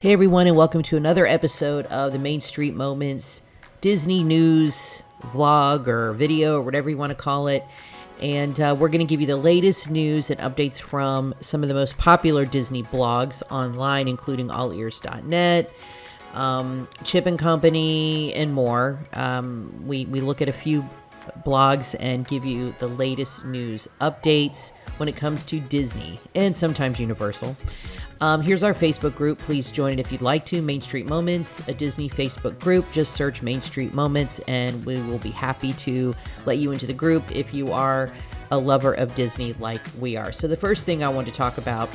Hey everyone, and welcome to another episode of the Main Street Moments Disney news vlog or video or whatever you want to call it. And we're going to give you the latest news and updates from some of the most popular Disney blogs online, including allears.net, Chip and Company, and more. We look at a few blogs and give you the latest news updates when it comes to Disney and sometimes Universal. Here's our Facebook group. Please join it if you'd like to. Main Street Moments, a Disney Facebook group. Just search Main Street Moments and we will be happy to let you into the group if you are a lover of Disney like we are. So the first thing I want to talk about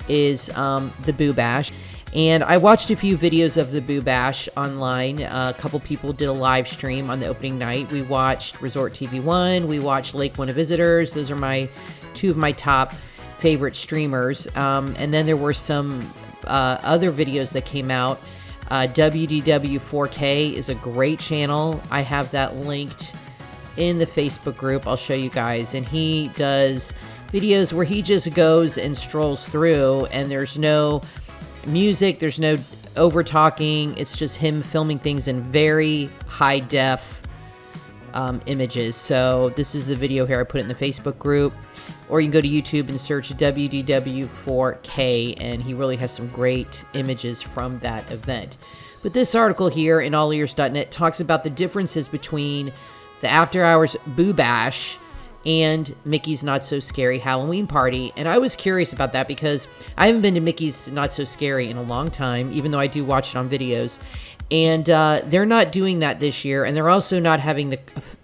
is the Boo Bash. And I watched a few videos of the Boo Bash online. A couple people did a live stream on the opening night. We watched Resort TV 1. We watched Lake One of Visitors. Those are two of my top favorite streamers. And then there were some other videos that came out. WDW4K is a great channel. I have that linked in the Facebook group. I'll show you guys. And he does videos where he just goes and strolls through, and there's no music, there's no over talking. It's just him filming things in very high def images. So this is the video here. I put it in the Facebook group, or you can go to YouTube and search WDW4K, and he really has some great images from that event. But this article here in allears.net talks about the differences between the After Hours Boo Bash and Mickey's Not So Scary Halloween Party. And I was curious about that because I haven't been to Mickey's Not So Scary in a long time, even though I do watch it on videos. And they're not doing that this year, and they're also not having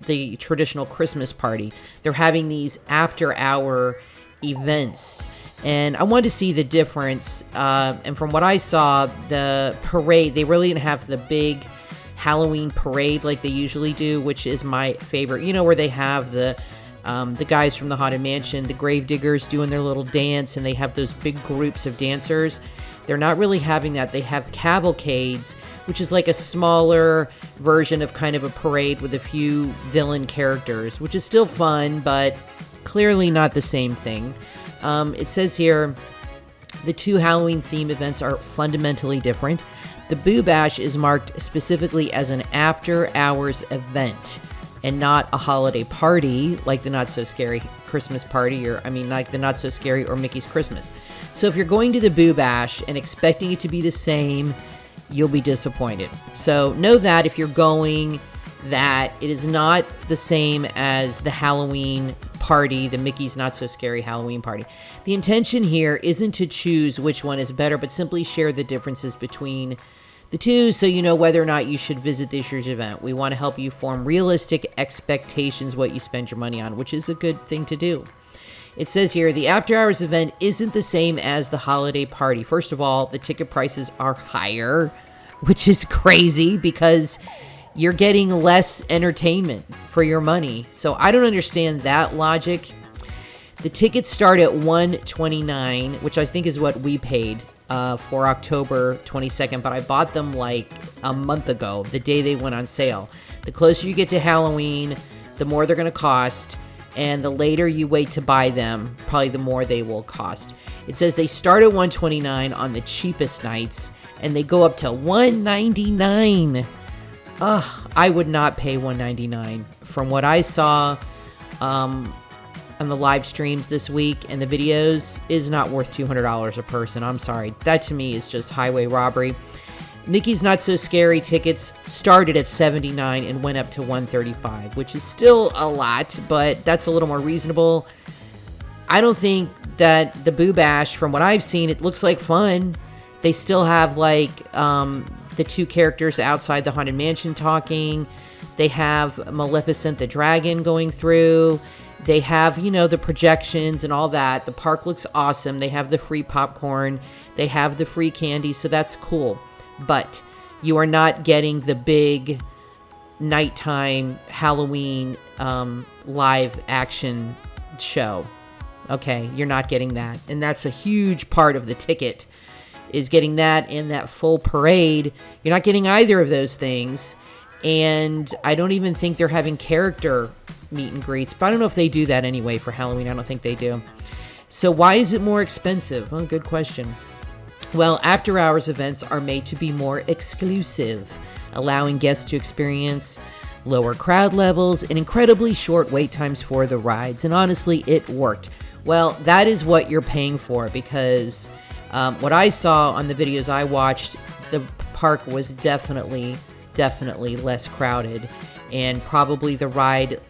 the traditional Christmas party. They're having these after-hour events, and I wanted to see the difference. And from what I saw, the parade, they really didn't have the big Halloween parade like they usually do, which is my favorite. You know, where they have the guys from the Haunted Mansion, the Gravediggers, doing their little dance, and they have those big groups of dancers. They're not really having that. They have cavalcades, which is like a smaller version of kind of a parade with a few villain characters, which is still fun, but clearly not the same thing. It says here, the two Halloween theme events are fundamentally different. The Boo Bash is marked specifically as an after-hours event and not a holiday party like the Not So Scary Christmas party, like the Not So Scary or Mickey's Christmas. So if you're going to the Boo Bash and expecting it to be the same, you'll be disappointed. So know that if you're going, that it is not the same as the Halloween party, the Mickey's Not So Scary Halloween party. The intention here isn't to choose which one is better, but simply share the differences between the two so you know whether or not you should visit this year's event. We want to help you form realistic expectations what you spend your money on, which is a good thing to do. It says here, the After Hours event isn't the same as the holiday party. First of all, the ticket prices are higher, which is crazy because you're getting less entertainment for your money. So I don't understand that logic. The tickets start at $129, which I think is what we paid for October 22nd, but I bought them like a month ago, the day they went on sale. The closer you get to Halloween, the more they're going to cost, and the later you wait to buy them, probably the more they will cost. It says they start at $129 on the cheapest nights, and they go up to $199. Ugh, I would not pay $199. From what I saw on the live streams this week and the videos, is not worth $200 a person. I'm sorry. That to me is just highway robbery. Mickey's Not So Scary tickets started at $79 and went up to $135, which is still a lot, but that's a little more reasonable. I don't think that the Boo Bash, from what I've seen, it looks like fun. They still have like the two characters outside the Haunted Mansion talking. They have Maleficent the dragon going through. They have, the projections and all that. The park looks awesome. They have the free popcorn. They have the free candy, so that's cool. But you are not getting the big nighttime Halloween live action show. Okay, you're not getting that. And that's a huge part of the ticket, is getting that in that full parade. You're not getting either of those things. And I don't even think they're having character meet and greets, but I don't know if they do that anyway for Halloween. I don't think they do. So why is it more expensive? Well, good question. Well, after-hours events are made to be more exclusive, allowing guests to experience lower crowd levels and incredibly short wait times for the rides. And honestly, it worked. Well, that is what you're paying for, because what I saw on the videos I watched, the park was definitely less crowded, and probably the ride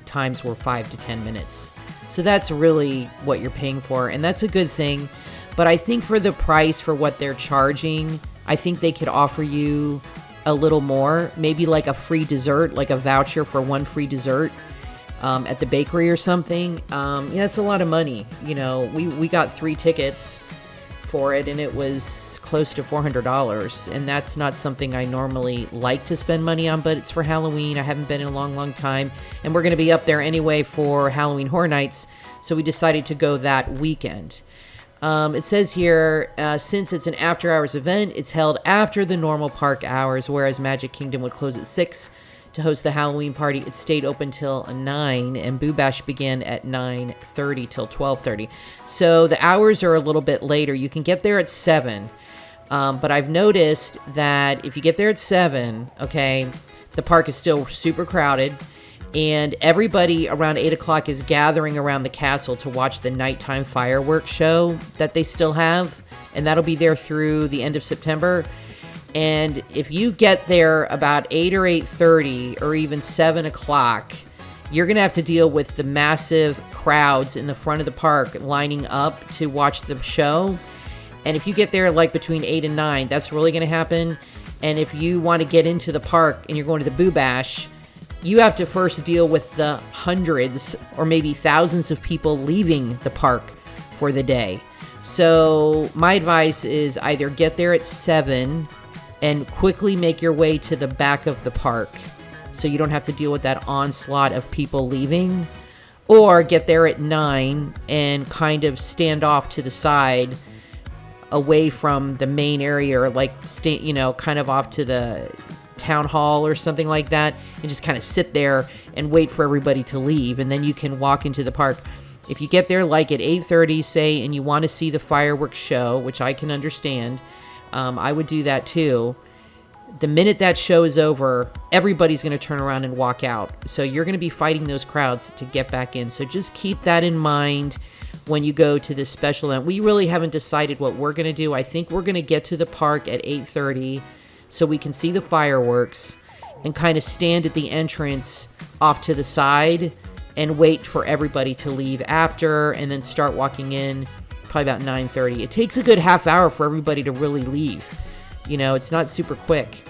times were 5 to 10 minutes. So that's really what you're paying for, and that's a good thing. But I think for the price for what they're charging, I think they could offer you a little more, maybe like a free dessert, like a voucher for one free dessert at the bakery or something. Yeah, it's a lot of money. You know, we got 3 tickets for it, and it was close to $400, and that's not something I normally like to spend money on, but it's for Halloween. I haven't been in a long time, and we're going to be up there anyway for Halloween Horror Nights, so we decided to go that weekend. It says here, since it's an after-hours event, it's held after the normal park hours, whereas Magic Kingdom would close at 6 to host the Halloween party. It stayed open till 9, and Boo Bash began at 9:30 till 12:30. So the hours are a little bit later. You can get there at 7, but I've noticed that if you get there at 7, okay, the park is still super crowded, and everybody around 8 o'clock is gathering around the castle to watch the nighttime fireworks show that they still have, and that'll be there through the end of September. And if you get there about 8 or 8:30 or even 7 o'clock, you're going to have to deal with the massive crowds in the front of the park lining up to watch the show. And if you get there like between 8 and 9, that's really going to happen. And if you want to get into the park and you're going to the Boo Bash, you have to first deal with the hundreds or maybe thousands of people leaving the park for the day. So my advice is either get there at 7 and quickly make your way to the back of the park so you don't have to deal with that onslaught of people leaving, or get there at 9 and kind of stand off to the side away from the main area, or like kind of off to the town hall or something like that, and just kind of sit there and wait for everybody to leave, and then you can walk into the park. If you get there like at 8:30, say, and you want to see the fireworks show, which I can understand, I would do that too. The minute that show is over, everybody's going to turn around and walk out. So you're going to be fighting those crowds to get back in. So just keep that in mind when you go to this special event. We really haven't decided what we're going to do. I think we're going to get to the park at 8:30 so we can see the fireworks and kind of stand at the entrance off to the side and wait for everybody to leave after, and then start walking in probably about 9:30. It takes a good half hour for everybody to really leave. You know, it's not super quick.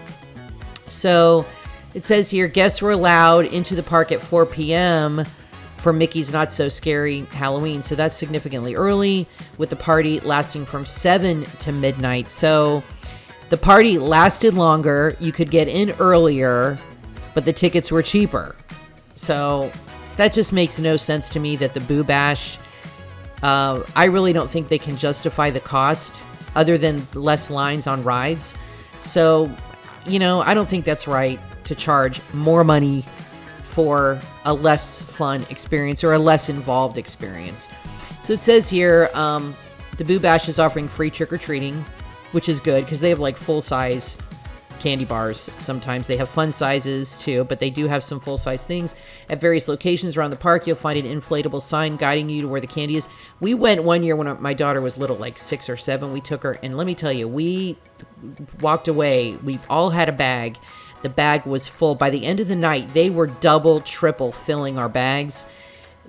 So it says here, guests were allowed into the park at 4 p.m. for Mickey's Not So Scary Halloween. So that's significantly early, with the party lasting from 7 to midnight. So the party lasted longer. You could get in earlier, but the tickets were cheaper. So that just makes no sense to me that the Boo Bash, I really don't think they can justify the cost other than less lines on rides. So, you know, I don't think that's right to charge more money for a less fun experience or a less involved experience. So it says here, the Boo Bash is offering free trick-or-treating, which is good because they have like full-size candy bars. Sometimes they have fun sizes too, but they do have some full-size things. At various locations around the park, you'll find an inflatable sign guiding you to where the candy is. We went one year when my daughter was little, like 6 or 7. We took her, and let me tell you, we walked away. We all had a bag. The bag was full. By the end of the night, they were double, triple filling our bags.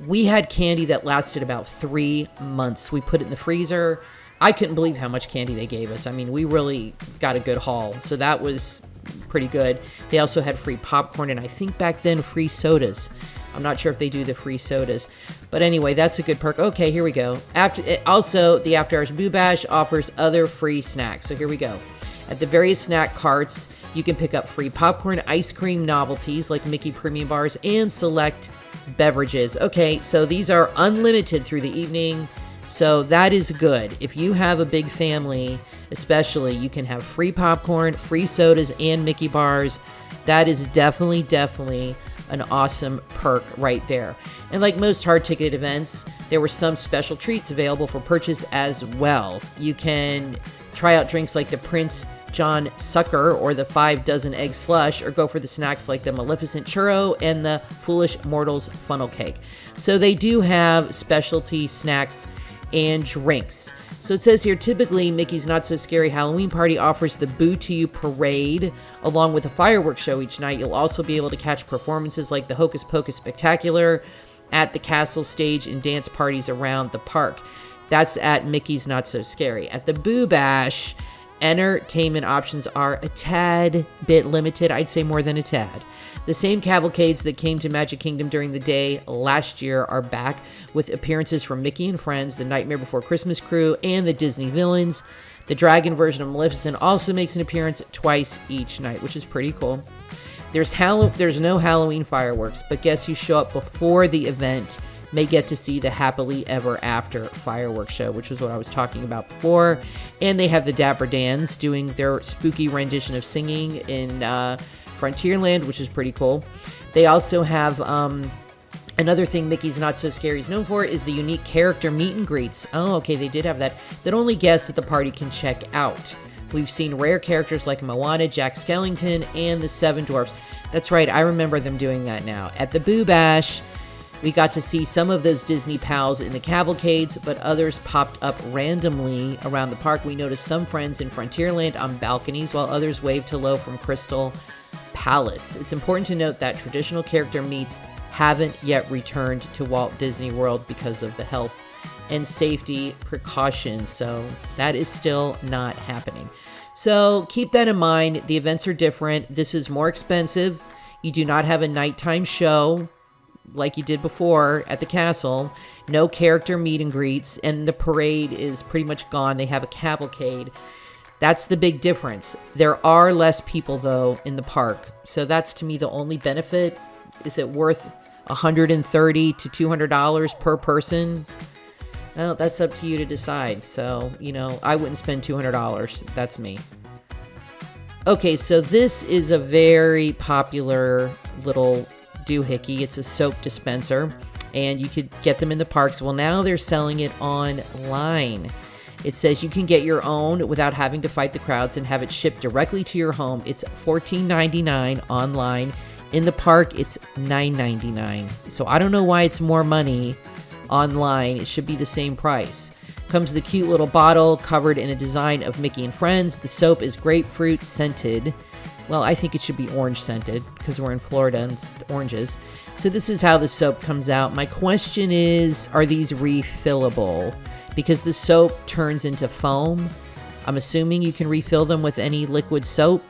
We had candy that lasted about 3 months. We put it in the freezer. I couldn't believe how much candy they gave us. I mean, we really got a good haul. So that was pretty good. They also had free popcorn, and I think back then free sodas. I'm not sure if they do the free sodas. But anyway, that's a good perk. Okay, here we go. Also, the After Hours Boo Bash offers other free snacks. So here we go. At the various snack carts, you can pick up free popcorn, ice cream novelties like Mickey Premium Bars, and select beverages. Okay, so these are unlimited through the evening. So that is good. If you have a big family, especially, you can have free popcorn, free sodas, and Mickey bars. That is definitely an awesome perk right there. And like most hard-ticketed events, there were some special treats available for purchase as well. You can Try out drinks like the Prince John Sucker or the 5 Dozen Egg Slush, or go for the snacks like the Maleficent Churro and the Foolish Mortals Funnel Cake. So they do have specialty snacks and drinks. So it says here, typically Mickey's Not So Scary Halloween Party offers the Boo to You Parade along with a fireworks show each night. You'll also be able to catch performances like the Hocus Pocus Spectacular at the castle stage and dance parties around the park. That's at Mickey's Not So Scary. At the Boo Bash, entertainment options are a tad bit limited. I'd say more than a tad. The same cavalcades that came to Magic Kingdom during the day last year are back with appearances from Mickey and Friends, the Nightmare Before Christmas crew, and the Disney villains. The dragon version of Maleficent also makes an appearance twice each night, which is pretty cool. There's no Halloween fireworks, but guests who show up before the event may get to see the Happily Ever After fireworks show, which was what I was talking about before. And they have the Dapper Dans doing their spooky rendition of singing in Frontierland, which is pretty cool. They also have another thing Mickey's Not So Scary is known for is the unique character meet and greets. Oh, okay, they did have that only guests at the party can check out. We've seen rare characters like Moana, Jack Skellington, and the Seven Dwarfs. That's right, I remember them doing that now. At the Boo Bash, we got to see some of those Disney pals in the cavalcades, but others popped up randomly around the park. We noticed some friends in Frontierland on balconies, while others waved hello from Crystal Palace. It's important to note that traditional character meets haven't yet returned to Walt Disney World because of the health and safety precautions, so that is still not happening. So keep that in mind. The events are different. This is more expensive. You do not have a nighttime show like you did before at the castle. No character meet and greets, and the parade is pretty much gone. They have a cavalcade. That's the big difference. There are less people, though, in the park. So that's, to me, the only benefit. Is it worth $130 to $200 per person? Well, that's up to you to decide. So, I wouldn't spend $200. That's me. Okay, so this is a very popular little doohickey. It's a soap dispenser, and you could get them in the parks. Well, now they're selling it online. It says you can get your own without having to fight the crowds and have it shipped directly to your home. It's $14.99 online. In the park, it's $9.99. So I don't know why it's more money online. It should be the same price. Comes with a cute little bottle covered in a design of Mickey and Friends. The soap is grapefruit scented. Well, I think it should be orange scented because we're in Florida and it's oranges. So this is how the soap comes out. My question is, are these refillable? Because the soap turns into foam. I'm assuming you can refill them with any liquid soap.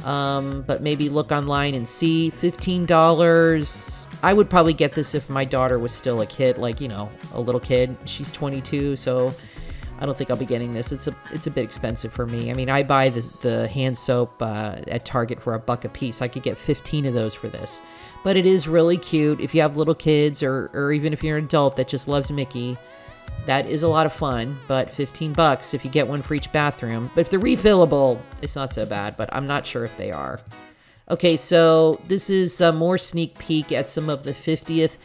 But maybe look online and see. $15. I would probably get this if my daughter was still a kid, like, a little kid. She's 22, so I don't think I'll be getting this. It's a bit expensive for me. I mean, I buy the hand soap at Target for $1 a piece. I could get 15 of those for this. But it is really cute. If you have little kids or even if you're an adult that just loves Mickey, that is a lot of fun. But $15 if you get one for each bathroom. But if they're refillable, it's not so bad. But I'm not sure if they are. Okay, so this is a more sneak peek at some of the 50th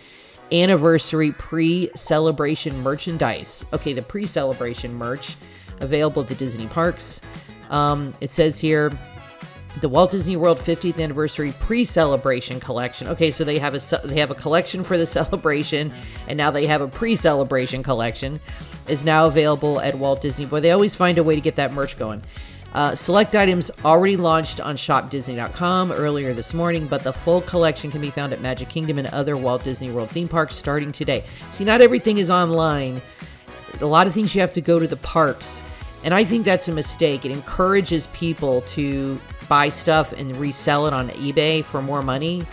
anniversary pre-celebration merchandise. Okay, the pre-celebration merch available at the Disney parks. It says here, the Walt Disney World 50th anniversary pre-celebration collection. Okay, so they have a collection for the celebration, and now they have a pre-celebration collection. Is now available at Walt Disney. Boy, they always find a way to get that merch going. Select items already launched on shopdisney.com earlier this morning, but the full collection can be found at Magic Kingdom and other Walt Disney World theme parks starting today. See, not everything is online. A lot of things you have to go to the parks, and I think that's a mistake. It encourages people to buy stuff and resell it on eBay for more money,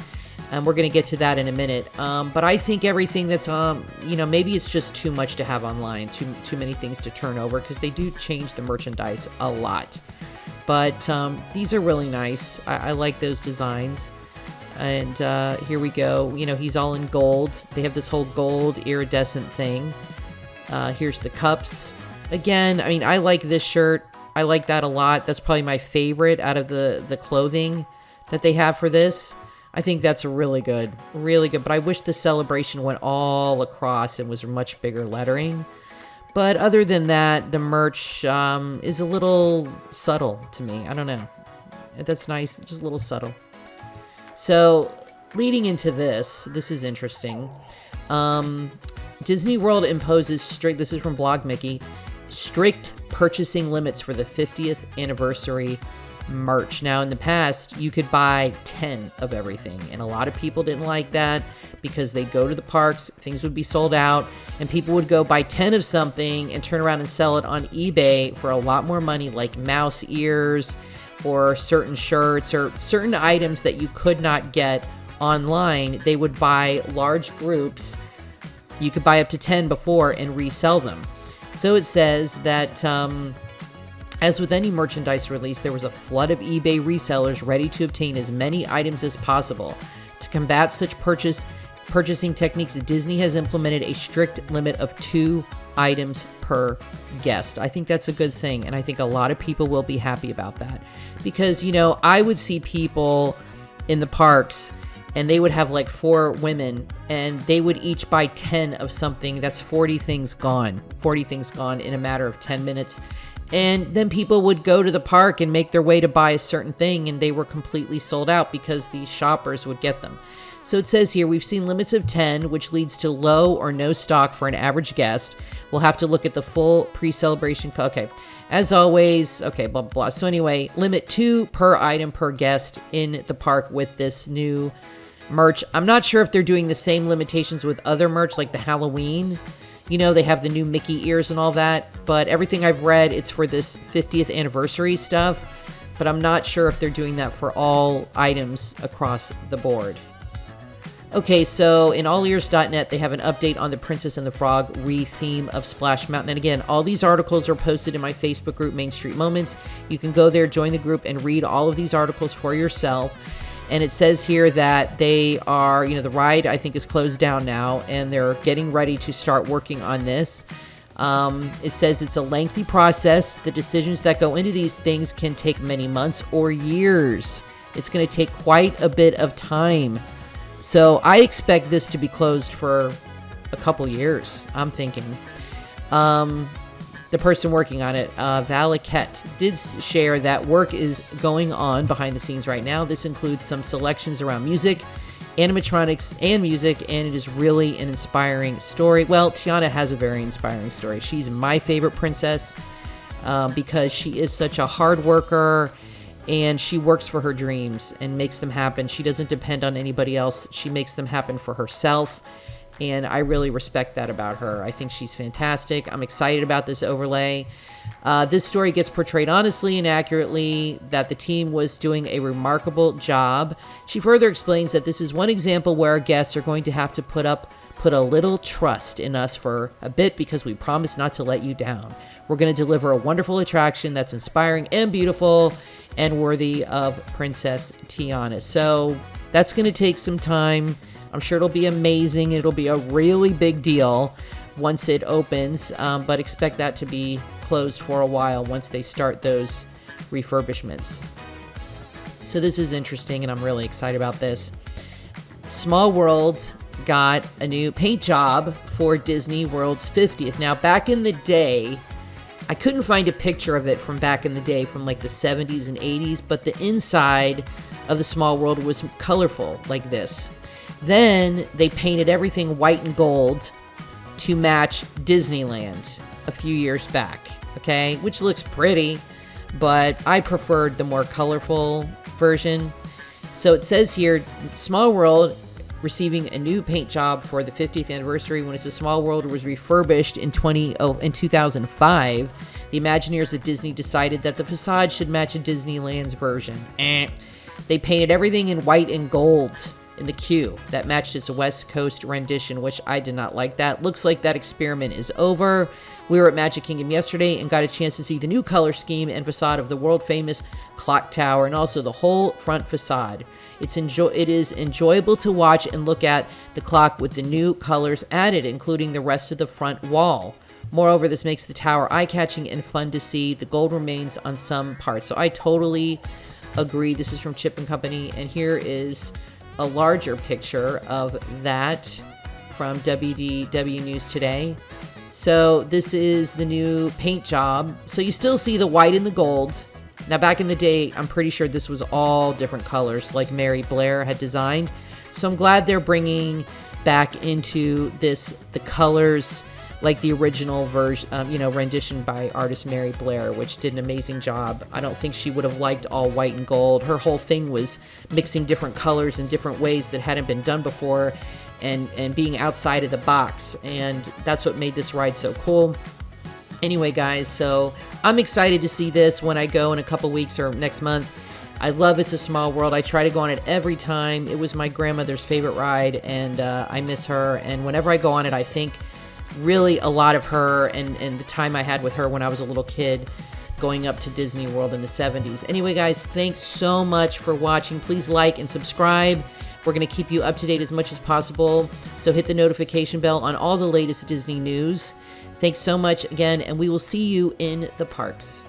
and we're going to get to that in a minute. But I think everything that's maybe it's just too much to have online, too many things to turn over, because they do change the merchandise a lot. But these are really nice. I like those designs. And here we go. He's all in gold. They have this whole gold iridescent thing. Here's the cups. Again, I mean, I like this shirt. I like that a lot. That's probably my favorite out of the clothing that they have for this. I think that's really good. Really good. But I wish the celebration went all across and was much bigger lettering. But other than that, the merch is a little subtle to me. I don't know. That's nice. Just a little subtle. So leading into this is interesting. Disney World imposes strict, this is from Blog Mickey, strict purchasing limits for the 50th anniversary merch. Now, in the past, you could buy 10 of everything, and a lot of people didn't like that because they'd go to the parks, things would be sold out, and people would go buy 10 of something and turn around and sell it on eBay for a lot more money, like mouse ears or certain shirts or certain items that you could not get online. They would buy large groups. You could buy up to 10 before and resell them. So it says that as with any merchandise release, there was a flood of eBay resellers ready to obtain as many items as possible. To combat such purchasing techniques, Disney has implemented a strict limit of 2 items per guest. I think that's a good thing, and I think a lot of people will be happy about that. Because, I would see people in the parks, and they would have like 4 women, and they would each buy 10 of something. That's 40 things gone. 40 things gone in a matter of 10 minutes. And then people would go to the park and make their way to buy a certain thing, and they were completely sold out because these shoppers would get them. So it says here, we've seen limits of 10, which leads to low or no stock for an average guest. We'll have to look at the full pre-celebration. Okay. As always, okay, blah, blah, blah. So anyway, limit 2 per item per guest in the park with this new merch. I'm not sure if they're doing the same limitations with other merch, like the Halloween. They have the new Mickey ears and all that. But everything I've read, it's for this 50th anniversary stuff. But I'm not sure if they're doing that for all items across the board. Okay, so in allears.net, they have an update on the Princess and the Frog re-theme of Splash Mountain. And again, all these articles are posted in my Facebook group, Main Street Moments. You can go there, join the group, and read all of these articles for yourself. And it says here that they are, the ride, I think, is closed down now, and they're getting ready to start working on this. It says it's a lengthy process. The decisions that go into these things can take many months or years. It's going to take quite a bit of time. So I expect this to be closed for a couple years, I'm thinking. The person working on it, Valaket, did share that work is going on behind the scenes right now. This includes some selections around music, animatronics, and music, and it is really an inspiring story. Well, Tiana has a very inspiring story. She's my favorite princess because she is such a hard worker, and she works for her dreams and makes them happen. She doesn't depend on anybody else. She makes them happen for herself. And I really respect that about her. I think she's fantastic. I'm excited about this overlay. This story gets portrayed honestly and accurately, that the team was doing a remarkable job. She further explains that this is one example where our guests are going to have to put a little trust in us for a bit because we promise not to let you down. We're going to deliver a wonderful attraction that's inspiring and beautiful and worthy of Princess Tiana. So that's going to take some time. I'm sure it'll be amazing. It'll be a really big deal once it opens, but expect that to be closed for a while once they start those refurbishments. So this is interesting, and I'm really excited about this. Small World got a new paint job for Disney World's 50th. Now, back in the day, I couldn't find a picture of it from back in the day from like the 70s and 80s, but the inside of the Small World was colorful like this. Then they painted everything white and gold to match Disneyland a few years back, okay? Which looks pretty, but I preferred the more colorful version. So it says here, Small World receiving a new paint job for the 50th anniversary. When it's a Small World was refurbished in 2005, the Imagineers at Disney decided that the facade should match a Disneyland's version. They painted everything in white and gold in the queue that matched its West Coast rendition, which I did not like that. Looks like that experiment is over. We were at Magic Kingdom yesterday and got a chance to see the new color scheme and facade of the world-famous clock tower and also the whole front facade. It is enjoyable to watch and look at the clock with the new colors added, including the rest of the front wall. Moreover, this makes the tower eye-catching and fun to see. The gold remains on some parts. So I totally agree. This is from Chip & Company, and here is a larger picture of that from WDW News Today. So this is the new paint job. So you still see the white and the gold. Now back in the day, I'm pretty sure this was all different colors like Mary Blair had designed. So I'm glad they're bringing back into this the colors like the original version, rendition by artist Mary Blair, which did an amazing job. I don't think she would have liked all white and gold. Her whole thing was mixing different colors in different ways that hadn't been done before and being outside of the box. And that's what made this ride so cool. Anyway, guys, so I'm excited to see this when I go in a couple weeks or next month. I love It's a Small World. I try to go on it every time. It was my grandmother's favorite ride, and I miss her. And whenever I go on it, I think really a lot of her and the time I had with her when I was a little kid going up to Disney World in the 70s. Anyway, guys, thanks so much for watching. Please like and subscribe. We're going to keep you up to date as much as possible. So hit the notification bell on all the latest Disney news. Thanks so much again, and we will see you in the parks.